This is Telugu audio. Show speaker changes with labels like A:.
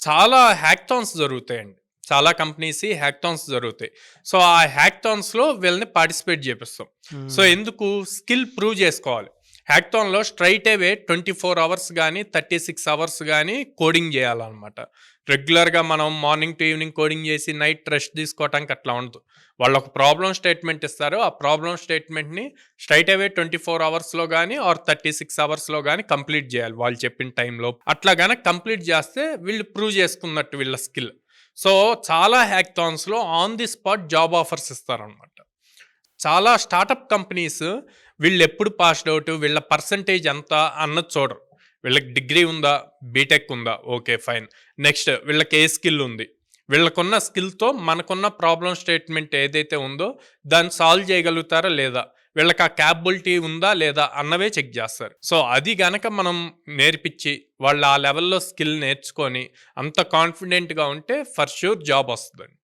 A: చాలా హ్యాకథాన్స్ జరుగుతాయండి. చాలా కంపెనీస్ హ్యాకథాన్స్ జరుగుతాయి. సో, ఆ హ్యాకథాన్స్‌లో వీళ్ళని పార్టిసిపేట్ జేపిస్తాం. సో,
B: హ్మ్.
A: ఎందుకు? స్కిల్ ప్రూవ్ జేసుకోవాలి. హ్యాకథాన్‌లో స్ట్రెయిట్ అవే 24 అవర్స్ గానీ, 36 అవర్స్ గానీ కోడింగ్ జేయాలనమాట. రెగ్యులర్‌గా మనం morning to evening coding JC night rest తీసుకోవటానికి అట్లా ఉండదు. వాళ్ళొక ప్రాబ్లమ్ స్టేట్మెంట్ ఇస్తారు. ఆ ప్రాబ్లమ్ స్టేట్మెంట్‌ని స్ట్రెయిట్ అవే 24 అవర్స్‌లో గానీ ఆర్ 36 అవర్స్‌లో గానీ కంప్లీట్ జేయాలి వాళ్ళు చెప్పిన టైంలో. అట్లా గనక కంప్లీట్ జేస్తే వీళ్ళు ప్రూవ్ చేసుకున్నట్టు వీళ్ళ స్కిల్. సో, చాలా హ్యాకథాన్స్‌లో on the spot job offers ఇస్తారనమాట. చాలా స్టార్టప్ కంపెనీస్ వీళ్ళెప్పుడు పాస్డ్ ఔట్, వీళ్ళ పర్సెంటేజ్ ఎంత అన్నది చూడరు. వీళ్ళకి డిగ్రీ ఉందా? బీటెక్ ఉందా? ఓకే. ఫైన్. నెక్స్ట్ వీళ్ళకి ఏ స్కిల్ ఉంది? వీళ్ళకున్న స్కిల్‌తో మనకున్న ప్రాబ్లమ్ స్టేట్మెంట్ ఏదైతే ఉందో దాన్ని సాల్వ్ చేయగలుగుతారా లేదా? వీళ్ళకి ఆ క్యాపబిలిటీ ఉందా లేదా? అన్నవే చెక్ జేస్తారు. సో, అది గనక మనం నేర్పిచ్చి వాళ్ళు ఆ లెవెల్‌లో స్కిల్ నేర్చుకొని అంత కాన్ఫిడెంట్‌గా ఉంటే ఫర్ ష్యూర్ జాబ్ వస్తదండి.